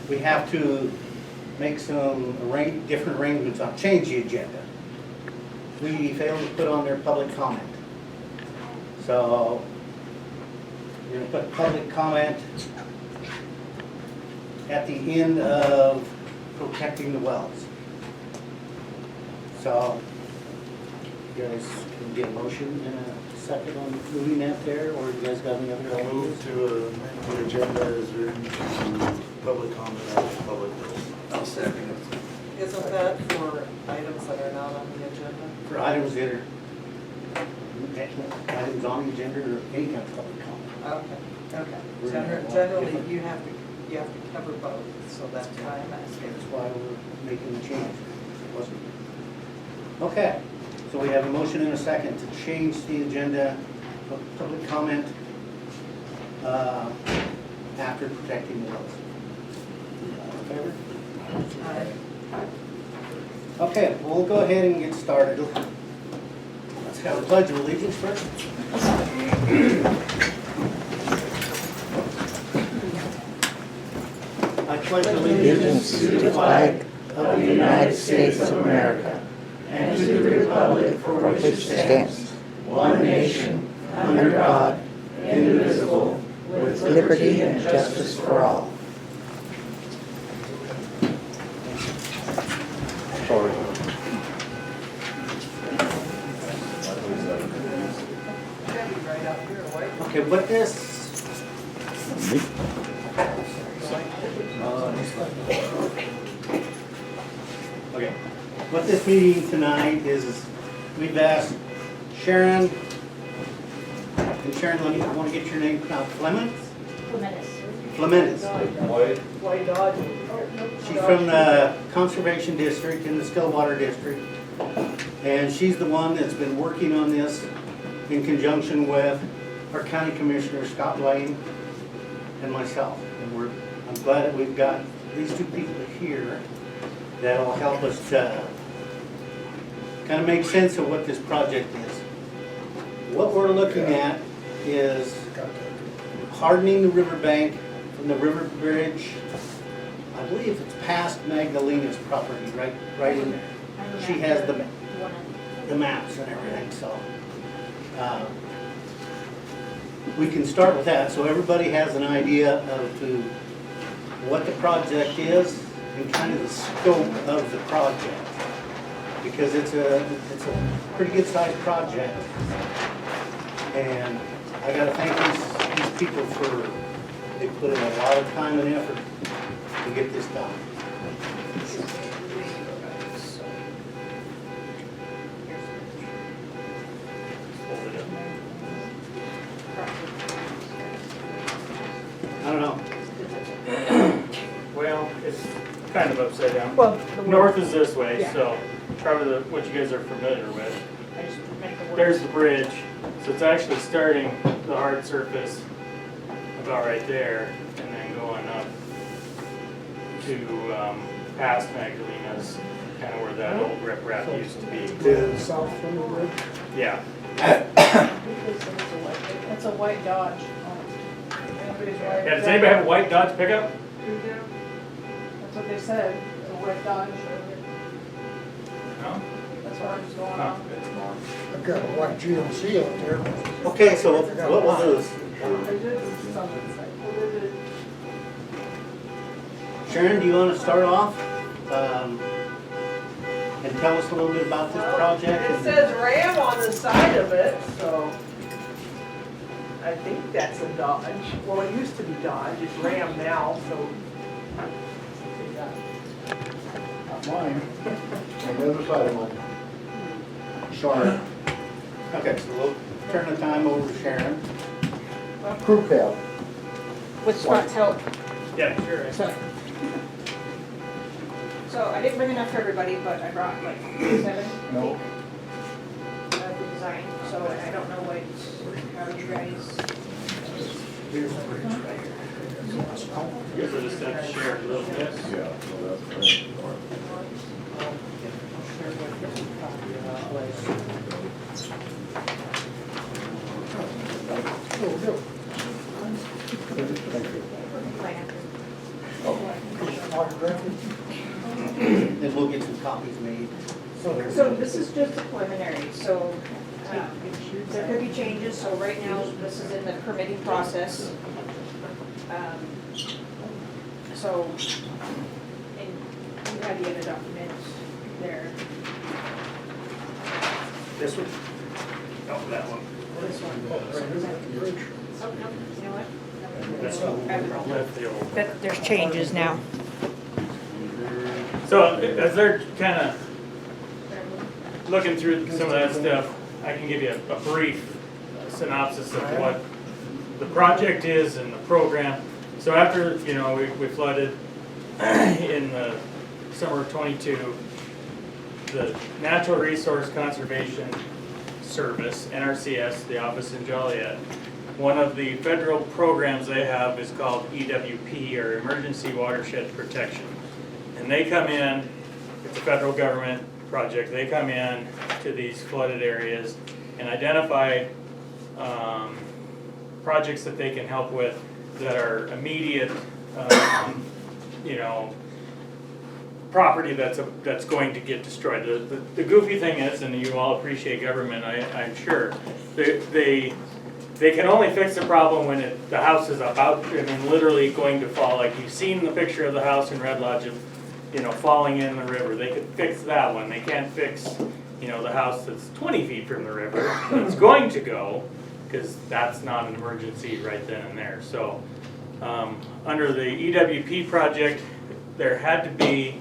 we have to make some different arrangements on, change the agenda. We failed to put on their public comment. So, we're gonna put public comment at the end of protecting the wells. So, you guys can get a motion and a second on moving that there, or you guys got any other I'll ideas? move to the agenda as written to public comment after public bills. I'll second it. Isn't that for items that are not on the agenda? For items that are, items on the agenda or any kind of public comment. Okay. We're gonna have Generally, different- you have to cover both, so that's why I'm asking. That's why we're making the change. It wasn't. Okay, so we have a motion and a second to change the agenda, public comment, after protecting the wells. All in favor? Okay, we'll go ahead and get started. Let's have a pledge of allegiance first. I pledge Allegiance to the flag of the United States of America and to the republic for which it stands, one nation, under God, indivisible, with liberty and justice for all. Sorry. Right out here, right? Okay, what this, okay, what this meeting tonight is we've asked Sharon, and Sharon, let me, I want to get your name pronounced, Clementes. White Dodge. She's from the Conservation District in the Stillwater District, and she's the one that's been working on this in conjunction with our County Commissioner, Scott Lane, and myself. And I'm glad that we've got these two people here that'll help us to kind of make sense of what this project is. What we're looking at is hardening the riverbank from the river bridge. I believe it's past Magdalena's property, right in there. She has the maps and everything, so. We can start with that, so everybody has an idea of what the project is and kind of the scope of the project. Because it's a pretty good sized project. And I gotta thank these people for, they put in a lot of time and effort to get this done. I don't know. Well, it's kind of upside down. Well, North is this way, Yeah. so probably what you guys are familiar with. I just make the There's the bridge, so it's actually starting the hard surface about right there, and then going up to past Magdalena's, kind of where that old riprap used to be. To south from the bridge? Yeah, It's a white Dodge. yeah, does anybody have a white Dodge pickup? That's what they said, it's a white Dodge. No? That's what was going Huh. on. I've got a white GMC out there. Okay, so what we'll do is, Sharon, do you want to start off? And tell us a little bit about this project? It says Ram on the side of it, so I think that's a Dodge. Well, it used to be Dodge, it's Ram now, so. Not mine. On the other side of mine. Sorry. Okay, so we'll turn the time over to Sharon. Crew cab. With Scott's help. Yeah, sure. So I didn't bring enough for everybody, but I brought like 7, I No. think, of the design. So I don't know how you guys. Here's the bridge right here. You guys will just have to share a little bit. Yeah, well, that's right. plan. autographed. And we'll get some copies made. So this is just a preliminary, so there could be changes, so right now this is in the permitting process. So, and you have the other documents there. This one? Oh, that one. This one. Oh, no, you know what? That's left the old. But there's changes now. So as they're kind of looking through some of that stuff, I can give you a brief synopsis of what the project is and the program. So after, we flooded in the summer of '22, the Natural Resource Conservation Service, NRCS, the office in Joliet, one of the federal programs they have is called EWP, or Emergency Watershed Protection. And they come in, it's a federal government project, they come in to these flooded areas and identify projects that they can help with that are immediate, property that's going to get destroyed. The goofy thing is, and you all appreciate government, I'm sure, they can only fix the problem when the house is literally going to fall. Like you've seen the picture of the house in Red Lodge of, falling in the river. They could fix that one. They can't fix, the house that's 20 feet from the river. It's going to go, because that's not an emergency right then and there. So under the EWP project, there had to be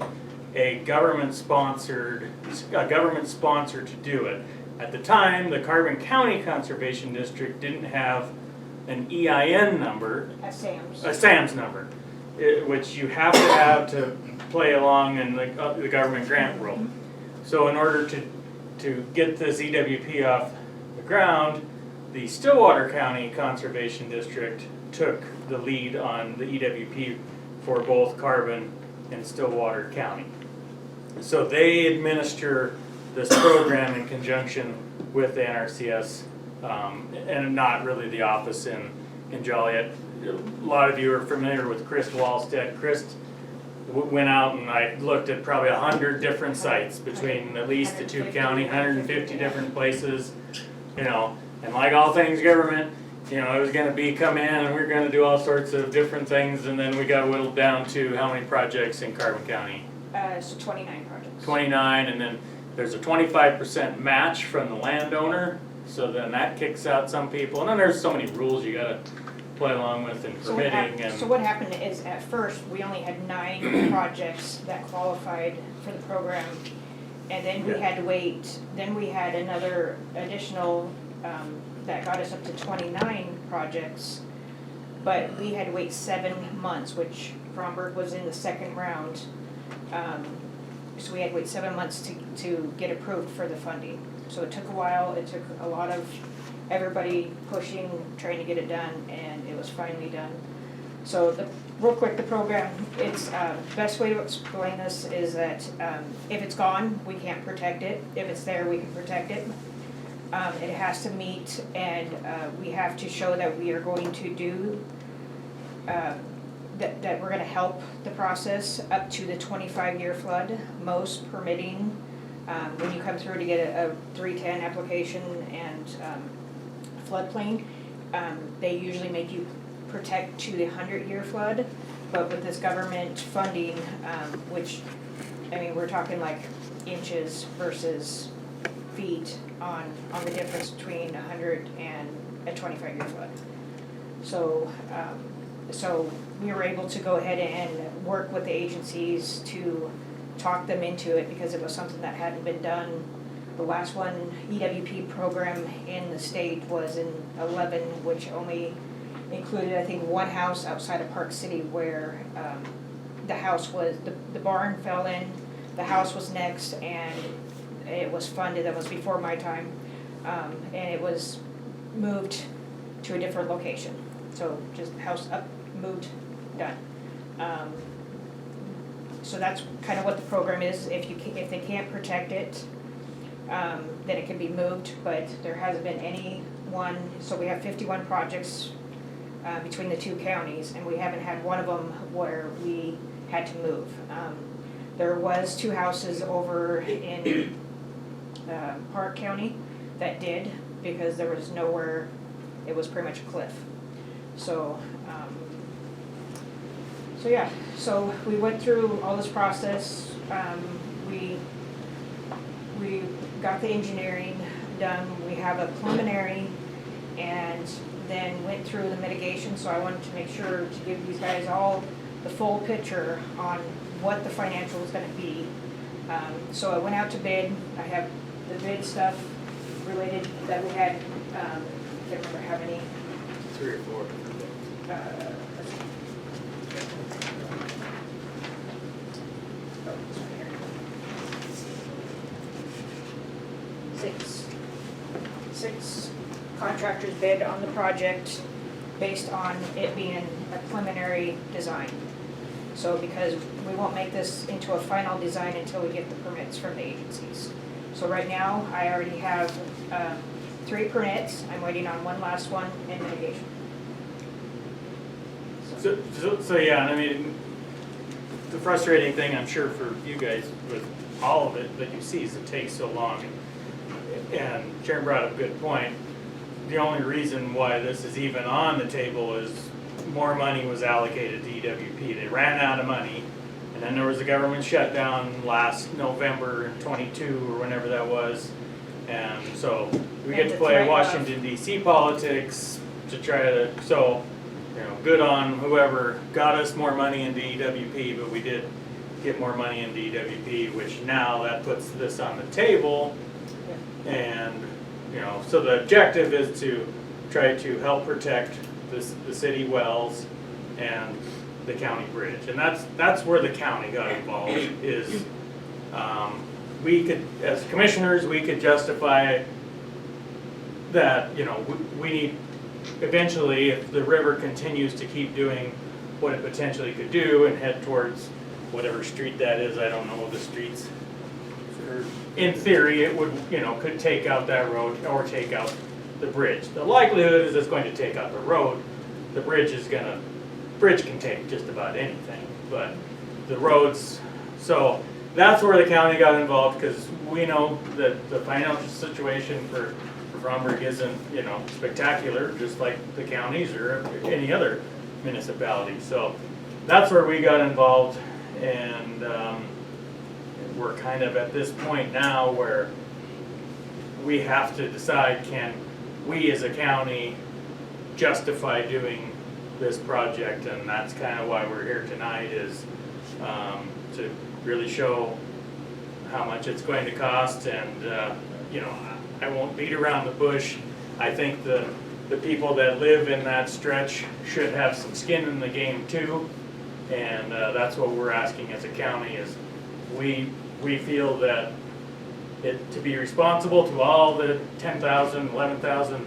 a government sponsor to do it. At the time, the Carbon County Conservation District didn't have an EIN number, At Sam's. a SAMS number, which you have to play along in the government grant world. So in order to get this EWP off the ground, the Stillwater County Conservation District took the lead on the EWP for both Carbon and Stillwater County. So they administer this program in conjunction with the NRCS, and not really the office in Joliet. A lot of you are familiar with Chris Wallstead. Chris went out and I looked at probably 100 different sites between at least the two county, 150 different places, and like all things government, it was gonna come in and we were gonna do all sorts of different things, and then we got whittled down to how many projects in Carbon County? So 29 projects. 29, and then there's a 25% match from the landowner, so then that kicks out some people, and then there's so many rules you gotta play along with in So permitting what happened is, at first, we only had 9 projects that qualified for the program, and then we had to wait, then we had another additional, that got us up to 29 projects, but we had to wait 7 months, which Fromberg was in the second round. So we had to wait 7 months to get approved for the funding. So it took a while, it took a lot of everybody pushing, trying to get it done, and it was finally done. So real quick, the program, it's, best way to explain this is that if it's gone, we can't protect it. If it's there, we can protect it. It has to meet, and we have to show that we are going to do, that we're gonna help the process up to the 25-year flood. Most permitting, when you come through to get a 310 application and floodplain, they usually make you protect to the 100-year flood. But with this government funding, which, we're talking like inches versus feet on the difference between 100 and a 25-year flood. So we were able to go ahead and work with the agencies to talk them into it, because it was something that hadn't been done. The last one, EWP program in the state, was in 11, which only included, I think, one house outside of Park City where the house was, the barn fell in, the house was next, and it was funded. That was before my time, and it was moved to a different location. So just house up, moved, done. So that's kind of what the program is. If they can't protect it, then it can be moved, but there hasn't been any one. So we have 51 projects between the two counties, and we haven't had one of them where we had to move. There was 2 houses over in Park County that did, because there was nowhere, it was pretty much a cliff. So, so yeah, so we went through all this process. We got the engineering done. We have a preliminary, and then went through the mitigation. So I wanted to make sure to give these guys all the full picture on what the financial was going to be. So I went out to bid. I have the bid stuff related that we had. Can't remember how many. 3 or 4. Let's see. Oh, it's right here. Six contractors bid on the project based on it being a preliminary design. So because we won't make this into a final design until we get the permits from the agencies. So right now, I already have 3 permits. I'm waiting on one last one in mitigation. So yeah, I mean, the frustrating thing, I'm sure for you guys with all of it that you see is it takes so long. And Sharon brought up a good point. The only reason why this is even on the table is more money was allocated to EWP. They ran out of money, and then there was a government shutdown last November in 22 or whenever that was. And so we get to play Washington DC politics to try to, so, you know, good on whoever got us more money into EWP, but we did get more money into EWP, which now that puts this on the table. And, you know, so the objective is to try to help protect the city wells and the county bridge. And that's where the county got involved, is we could, as commissioners, we could justify that, you know, we need, eventually, if the river continues to keep doing what it potentially could do and head towards whatever street that is, I don't know the streets. In theory, it would, you know, could take out that road or take out the bridge. The likelihood is it's going to take out the road. The bridge can take just about anything, but the roads, so that's where the county got involved, because we know that the financial situation for Fromberg isn't, you know, spectacular, just like the counties or any other municipality. So that's where we got involved, and we're kind of at this point now where we have to decide, can we as a county justify doing this project? And that's kind of why we're here tonight, is to really show how much it's going to cost. And you know, I won't beat around the bush. I think the people that live in that stretch should have some skin in the game too. And that's what we're asking as a county, is we feel that to be responsible to all the 10,000, 11,000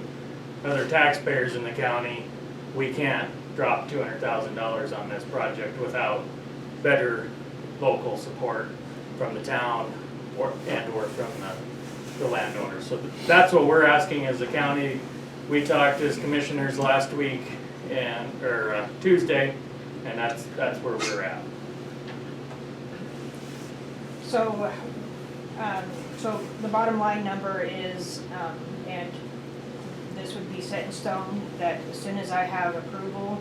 other taxpayers in the county, we can't drop $200,000 on this project without better local support from the town or from the landowners. So that's what we're asking as a county. We talked as commissioners last week or Tuesday, and that's where we're at. So, so the bottom line number is, and this would be set in stone, that as soon as I have approval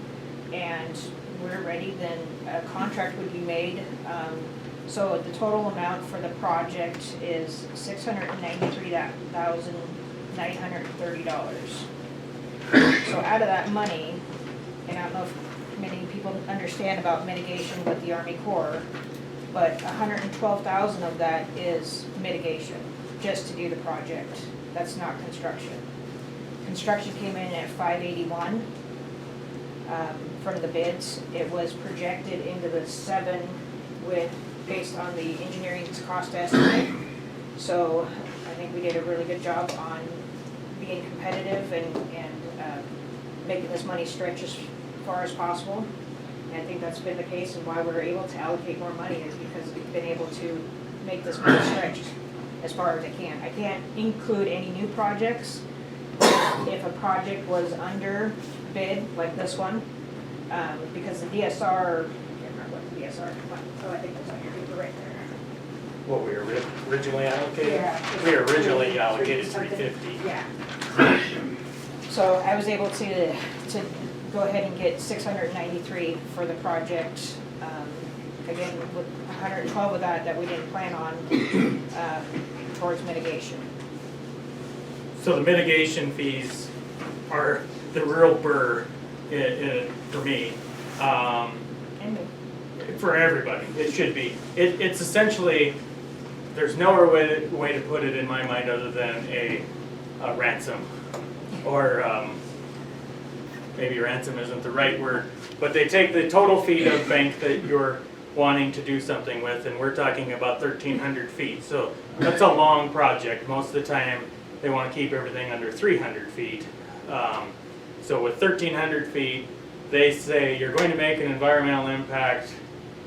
and we're ready, then a contract would be made. So the total amount for the project is $693,930. So out of that money, and I don't know if many people understand about mitigation with the Army Corps, but $112,000 of that is mitigation, just to do the project. That's not construction. Construction came in at $581 from the bids. It was projected into the 7 based on the engineering's cost estimate. So I think we did a really good job on being competitive and making this money stretch as far as possible. And I think that's been the case, and why we're able to allocate more money is because we've been able to make this money stretch as far as it can. I can't include any new projects. If a project was under bid, like this one, because the DSR, I can't remember what the DSR is our fund. Oh, I think it's on your paper right there. What we originally allocated? Yeah. We originally allocated $350. Yeah. So I was able to go ahead and get 693 for the project. Again, with 112 of that we didn't plan on towards mitigation. So the mitigation fees are the real burr for me, And for everybody. It should be. It's essentially, there's no other way to put it in my mind other than a ransom, or maybe ransom isn't the right word, but they take the total feet of bank that you're wanting to do something with, and we're talking about 1,300 feet. So that's a long project. Most of the time, they want to keep everything under 300 feet. So with 1,300 feet, they say you're going to make an environmental impact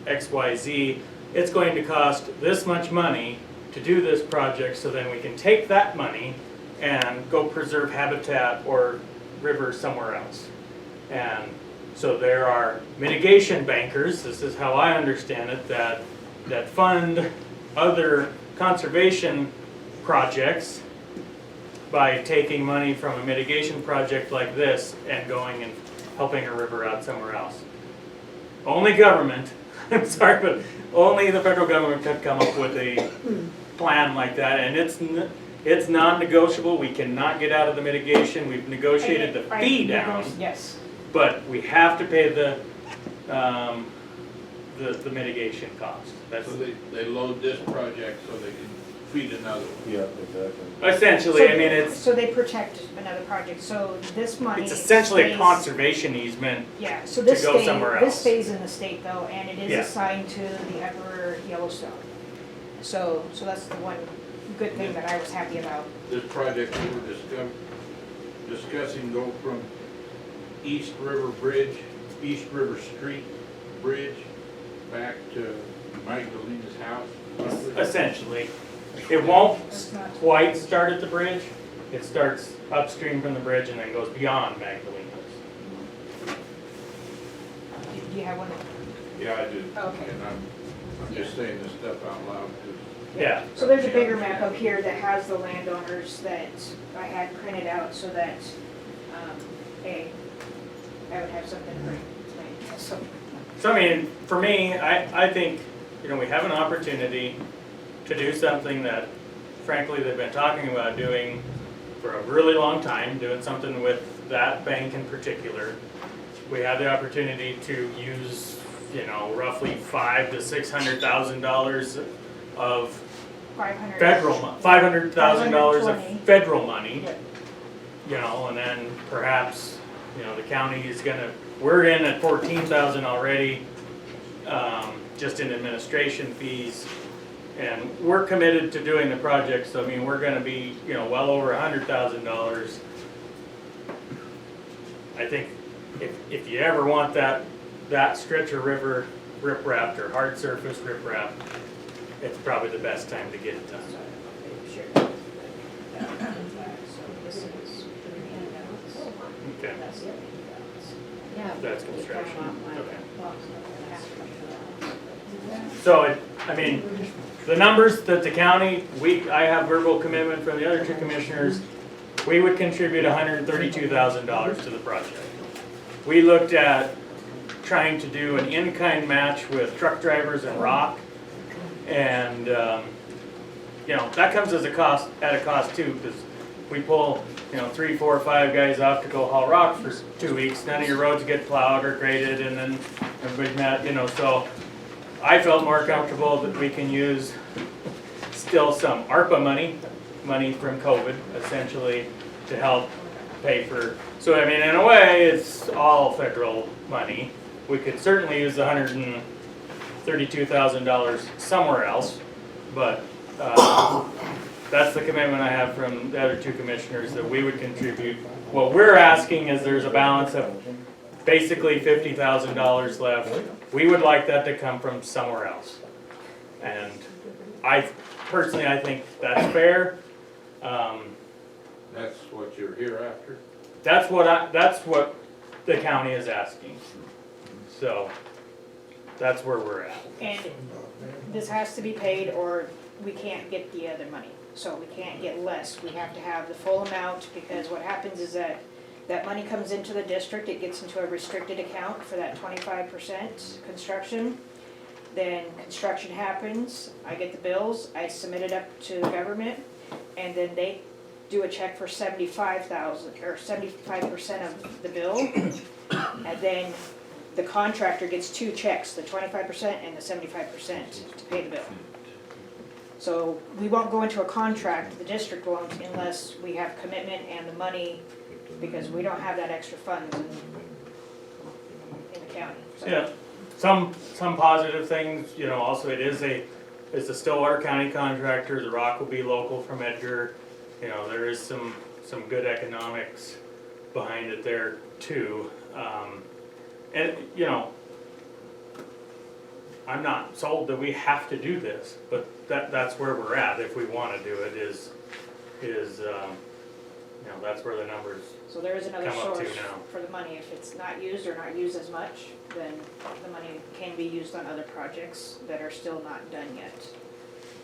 XYZ. It's going to cost this much money to do this project, so then we can take that money and go preserve habitat or river somewhere else. And so there are mitigation bankers, this is how I understand it, that fund other conservation projects by taking money from a mitigation project like this and going and helping a river out somewhere else. Only government, I'm sorry, but only the federal government could come up with a plan like that, and it's non-negotiable. We cannot get out of the mitigation. We've negotiated the fee down. Yes. But we have to pay the mitigation cost. That's So they load this project so they can feed another one. Yeah, exactly. essentially, I mean, it's So they protect another project, so this money. essentially a stays- conservation easement. Yeah, so this go stays, somewhere this else. stays in the state though, and it is Yeah. assigned to the Upper Yellowstone. So that's the one good thing that I was happy about. This project we were discussing go from East River Bridge, East River Street Bridge, back to Magdalena's house. Essentially, it won't It's not- quite start at the bridge. It starts upstream from the bridge and then goes beyond Magdalena's. Do you have one? Yeah, I do. Okay. And I'm just saying this stuff out loud because Yeah. So there's a bigger map up here that has the landowners that I had printed out so that, hey, I would have something for tonight, so. So I mean, for me, I think, we have an opportunity to do something that frankly they've been talking about doing for a really long time, doing something with that bank in particular. We have the opportunity to use, roughly $500,000 to $600,000 of 500. $500,000 of 520. federal money. Yeah. And then perhaps, the county is we're in at 14,000 already, just in administration fees. And we're committed to doing the project, so I mean, we're gonna be, well over $100,000. I think if you ever want that stretch of river rip-wrapped or hard surface rip-wrapped, it's probably the best time to get it done. Sure. So this is the handouts. Okay, That's the handouts. that's construction, okay. Yeah. So, the numbers that the county, I have verbal commitment from the other two commissioners, we would contribute $132,000 to the project. We looked at trying to do an in-kind match with truck drivers and rock, and, that comes at a cost too, because we pull, 3, 4, 5 guys off to go haul rock for 2 weeks, none of your roads get plowed or graded, and then everybody's mad, so I felt more comfortable that we can use still some ARPA money from COVID, essentially, to help pay for, so in a way, it's all federal money. We could certainly use the $132,000 somewhere else, but that's the commitment I have from the other two commissioners, that we would contribute. What we're asking is there's a balance of basically $50,000 left. We would like that to come from somewhere else. And I think that's fair. that's what you're here after. That's what the county is asking. So, that's where we're at. And this has to be paid or we can't get the other money. So we can't get less, we have to have the full amount, because what happens is that money comes into the district, it gets into a restricted account for that 25% construction. Then construction happens, I get the bills, I submit it up to the government, and then they do a check for 75,000, or 75% of the bill. And then the contractor gets two checks, the 25% and the 75% to pay the bill. So we won't go into a contract, the district won't, unless we have commitment and the money, because we don't have that extra funds in the county. So- Yeah, some positive things, you know, also it's a Stillwater County contractor, the rock will be local from Edgar. You know, there is some good economics behind it there too. And, you know, I'm not sold that we have to do this, but that's where we're at if we wanna do it is, you know, that's where the numbers, So there is another come up to source now. for the money. If it's not used or not used as much, then the money can be used on other projects that are still not done yet.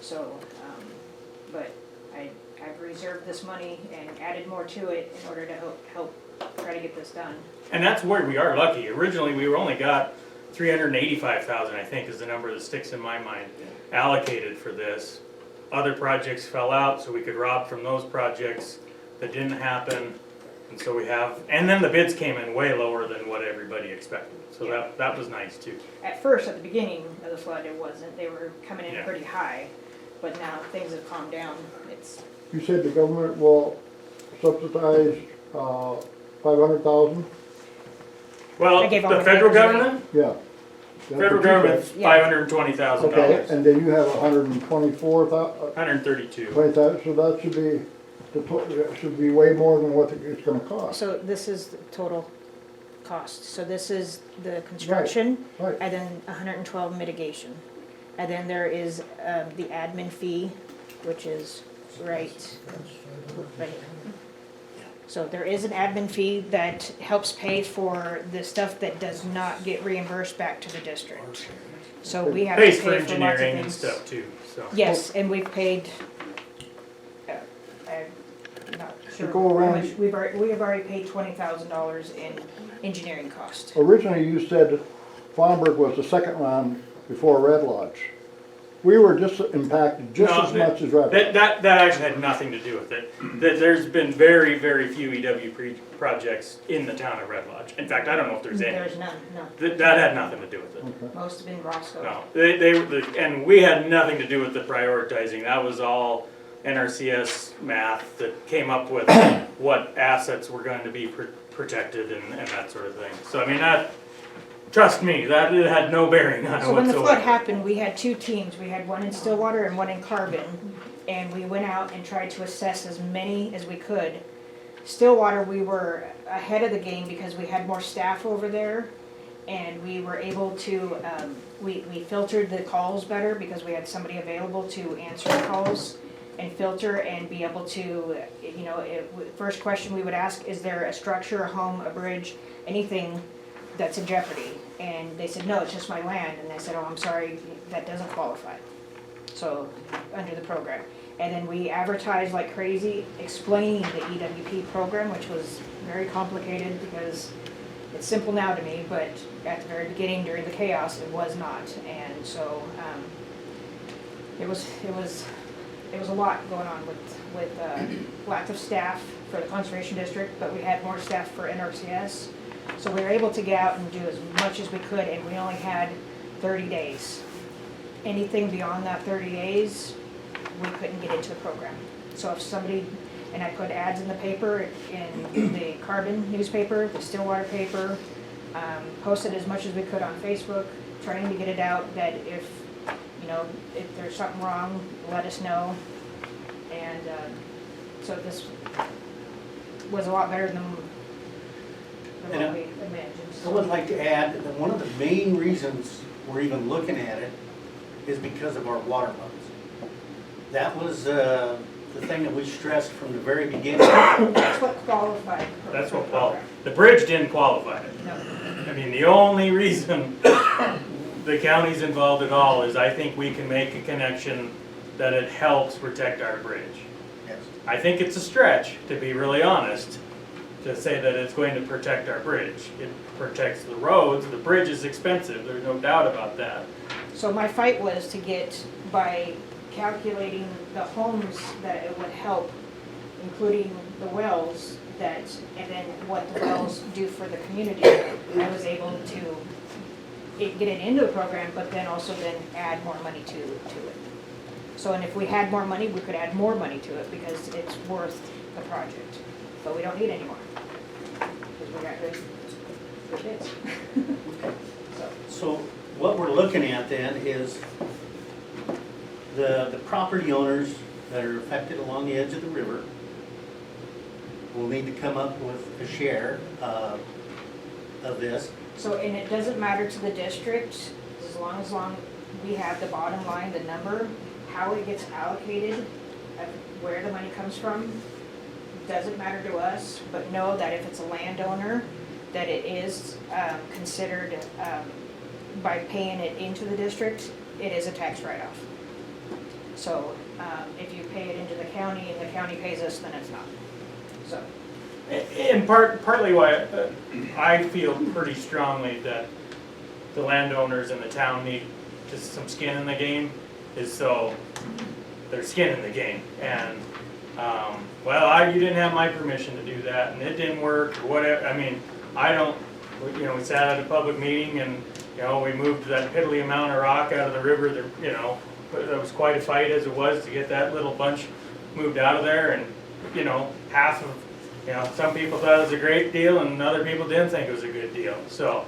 So, but I've reserved this money and added more to it in order to help try to get this done. and that's where we are lucky. Originally, we only got 385,000, I think is the number that sticks in my mind, allocated for this. Other projects fell out, so we could rob from those projects that didn't happen. And so we have, and then the bids came in way lower than what everybody expected. So that was nice too. At first, at the beginning of the flood, it wasn't. They were coming in Yeah. pretty high, but now things have calmed down. It's, You said the government will subsidize, 500,000? Well, I gave all the my federal papers away. government, Yeah. That's federal what you government's said. Yeah. $520,000. Okay, and then you have 124,000, 132. 20,000, so that should be, that should be way more than what it's gonna cost. so this is the total cost. So this is the construction, Right, and then 112 mitigation. And then there is the admin fee, which is right here. So there is an admin fee that helps pay for the stuff that does not get reimbursed back to the district. So we have to pay Pays for for lots of engineering and things. stuff too, so. Yes, and we've paid, I'm not sure. go how around- much. We have already paid $20,000 in engineering cost. originally you said Farnburg was the second round before Red Lodge. We were just impacted just No, as much as Red Lodge. That actually had nothing to do with it. There's been very, very few projects in the town of Red Lodge. In fact, I don't know if there's any. There's none, no. That had nothing to do with it. Okay. Most have been Roscoe. No, and we had nothing to do with the prioritizing. That was all NRCS math that came up with what assets were going to be protected and that sort of thing. So I mean, trust me, that it had no bearing on it So when the flood whatsoever. happened, we had two teams. We had one in Stillwater and one in Carbon. And we went out and tried to assess as many as we could. Stillwater, we were ahead of the game because we had more staff over there. And we were able to, we filtered the calls better because we had somebody available to answer the calls and filter and be able to, you know, first question we would ask, is there a structure, a home, a bridge, anything that's in jeopardy? And they said, no, it's just my land. And I said, oh, I'm sorry, that doesn't qualify. So, under the program. And then we advertised like crazy, explaining the EWP program, which was very complicated because it's simple now to me, but at the very beginning during the chaos, it was not. And so, it was a lot going on with lack of staff for the Conservation District, but we had more staff for NRCS. So we were able to get out and do as much as we could, and we only had 30 days. Anything beyond that 30 days, we couldn't get into the program. So if somebody, and I put ads in the paper, in the Carbon newspaper, the Stillwater paper, posted as much as we could on Facebook, trying to get it out that if, you know, if there's something wrong, let us know. And so this was a lot better than what we imagined. I would like to add that one of the main reasons we're even looking at it is because of our water levels. That was the thing that we stressed from the very beginning. That's what qualified. That's for what the qualified. program. The bridge didn't qualify it. No. I mean, the only reason the county's involved at all, is I think we can make a connection that it helps protect our bridge. Yes. I think it's a stretch, to be really honest, to say that it's going to protect our bridge. It protects the roads, the bridge is expensive, there's no doubt about that. So my fight was to get, by calculating the homes that it would help, including the wells, that, and then what the wells do for the community, I was able to get it into the program, but then also then add more money to it. So, and if we had more money, we could add more money to it because it's worth the project. But we don't need any more. Because we got good bids. So, So what we're looking at then is the property owners that are affected along the edge of the river will need to come up with a share of this. So, and it doesn't matter to the district, as long we have the bottom line, the number, how it gets allocated, where the money comes from, doesn't matter to us, but know that if it's a landowner, that it is considered, by paying it into the district, it is a tax write-off. So, if you pay it into the county and the county pays us, then it's not, so. And partly why I feel pretty strongly that the landowners in the town need just some skin in the game, is so there's skin in the game. And, well, you didn't have my permission to do that, and it didn't work, or whatever. I mean, we sat at a public meeting, and, we moved that piddly amount of rock out of the river, it was quite a fight as it was to get that little bunch moved out of there, and, half of, some people thought it was a great deal, and other people didn't think it was a good deal. So,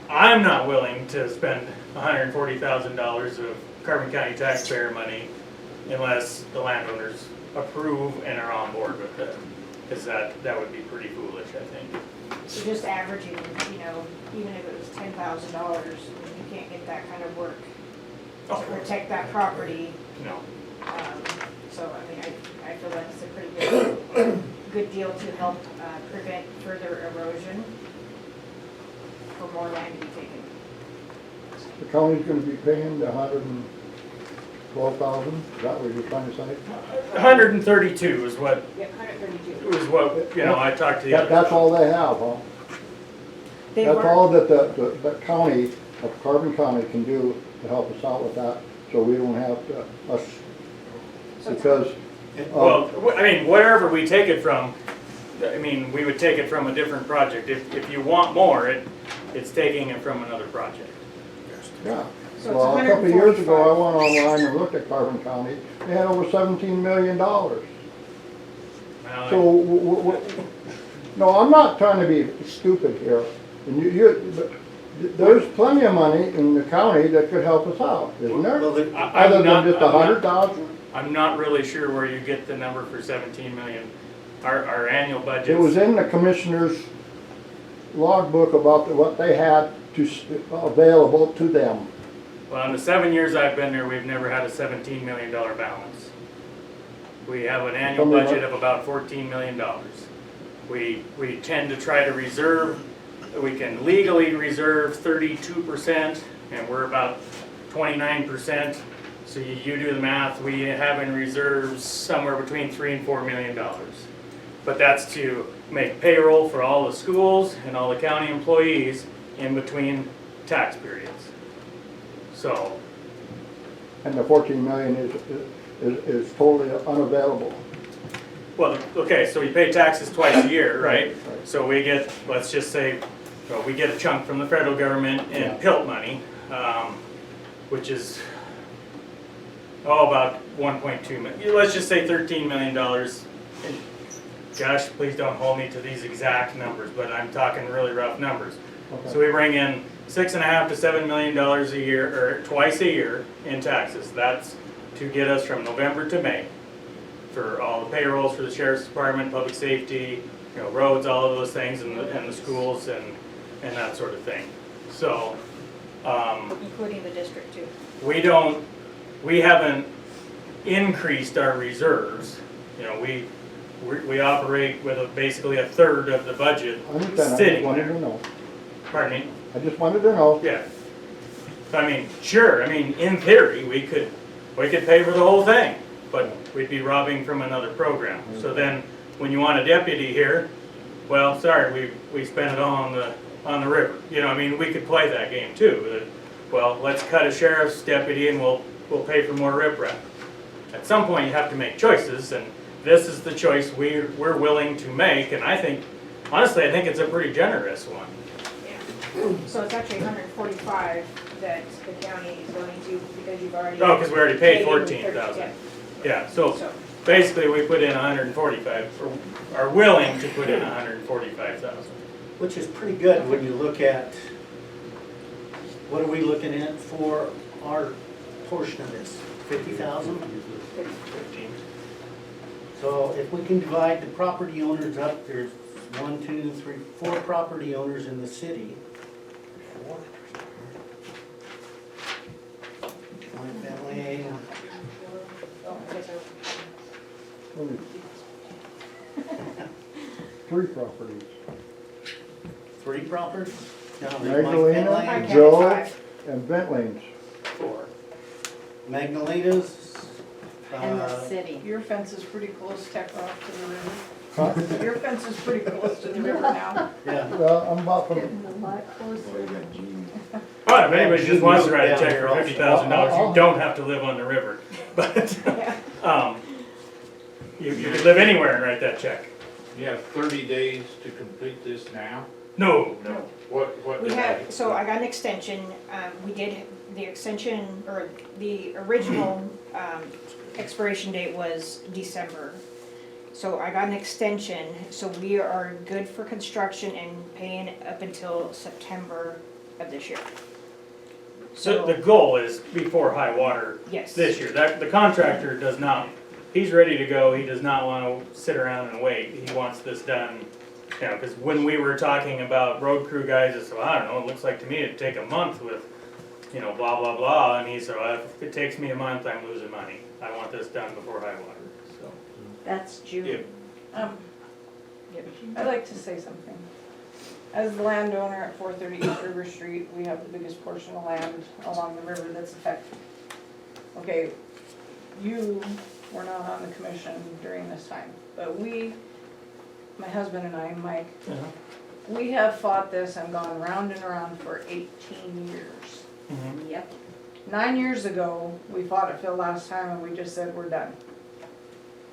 I'm not willing to spend $140,000 of Carbon County taxpayer money unless the landowners approve and are on board with it, because that would be pretty foolish, I think. So just averaging, even if it was $10,000, you can't get that kind of work to protect that property. No. So, I mean, I feel like it's a pretty good deal to help prevent further erosion for more land to be taken. The county's gonna be paying the 112,000, is that what you're trying to say? 132 is what, Yep, 132. I talked to the other. That's all they have, huh? They That's were, all that the county of Carbon County can do to help us out with that, so we don't have to, because, Well, I mean, wherever we take it from, we would take it from a different project. If you want more, it's taking it from another project. yeah. So it's Well, a couple of years ago, I 145. went online and looked at Carbon County, they had over $17 million. Well, So, no, I'm not trying to be stupid here, and but there's plenty of money in the county that could help us out, isn't there? Well, Other than just 100,000? I'm not really sure where you get the number for 17 million. Our annual budget. It was in the commissioner's logbook about what they had available to them. Well, in the 7 years I've been there, we've never had a $17 million balance. We have an annual budget of about $14 million. We tend to try to reserve, we can legally reserve 32%, and we're about 29%. So you do the math, we have in reserves somewhere between $3 and $4 million. But that's to make payroll for all the schools and all the county employees in between tax periods. So, And the 14 million is totally unavailable. well, okay, so we pay taxes twice a year, right? Right. So we get, let's just say, we get a chunk from the federal government in Yeah. PILT money, which is, about 1.2 million, let's just say $13 million. And gosh, please don't hold me to these exact numbers, but I'm talking really rough numbers. Okay. So we bring in $6.5 to $7 million a year, or twice a year in taxes. That's to get us from November to May for all the payrolls for the sheriff's department, public safety, roads, all of those things, and the schools and that sort of thing. So, including the district too. we haven't increased our reserves. We operate with basically a third of the budget I understand, I just sitting wanted there. to know. Pardon me? I just wanted to know. Yeah. So I mean, sure, I mean, in theory, we could pay for the whole thing, but we'd be robbing from another program. So then, when you want a deputy here, well, sorry, we spent it all on the river. You know, I mean, we could play that game too. That, well, let's cut a sheriff's deputy and we'll pay for more riprap. At some point, you have to make choices, and this is the choice we're willing to make. And I think, honestly, I think it's a pretty generous one. Yeah. So it's actually 145 that the county is willing to, because you've already. Oh, because we already paid paid 14,000. yeah. Yeah, so basically, we put in 145, or are willing to put in 145,000. Which is pretty good when you look at, what are we looking at for our portion of this? 50,000? 15. So if we can divide the property owners up, there's 1, 2, 3, 4 property owners in the city. My family, Oh, okay, so Only 3 properties. 3 properties? No, there's Mike Magdalena, Finlay, I counted Joe, 5. and Bentleys. 4. Magdalena's, And the city. Your fence is pretty close, Tech Rock, to the river. Huh? Your fence is pretty close to the river now. yeah. Well, I'm about from, Getting a lot closer. But if anybody just wants to write a check for $50,000, you don't have to live on the river. But you could live anywhere and write that check. You have 30 days to complete this now? No. What We did had, so I got an extension, we did, the extension, or the original expiration date was December. So I got an extension, so we are good for construction and paying up until September of this year. So the goal is before high water Yes. this year. The contractor does not, he's ready to go, he does not want to sit around and wait. He wants this done, you know, because when we were talking about road crew guys, it's, well, I don't know, it looks like to me it'd take a month with, you know, blah, blah, blah. And he said, well, if it takes me a month, I'm losing money. I want this done before high water, so. That's June. Yeah. I'd like to say something. As the landowner at 430 East River Street, we have the biggest portion of land along the river that's affected. Okay, you were not on the commission during this time, but we, my husband and I, and Mike, we have fought this and gone round and around for 18 years. Mhm. Yep. 9 years ago, we fought it for the last time and we just said, we're done.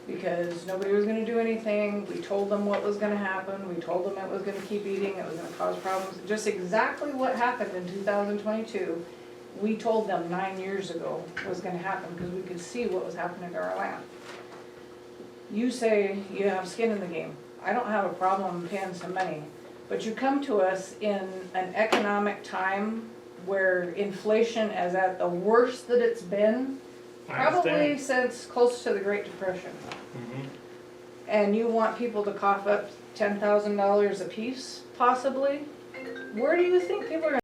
Because nobody was gonna do anything, we told them what was gonna happen, we told them it was gonna keep eating, it was gonna cause problems. Just exactly what happened in 2022, we told them 9 years ago was gonna happen, because we could see what was happening to our land. You say you have skin in the game. I don't have a problem paying some money, but you come to us in an economic time where inflation is at the worst that it's been, I probably understand. since close to the Great Depression. Mhm. And you want people to cough up $10,000 apiece, possibly? Where do you think people are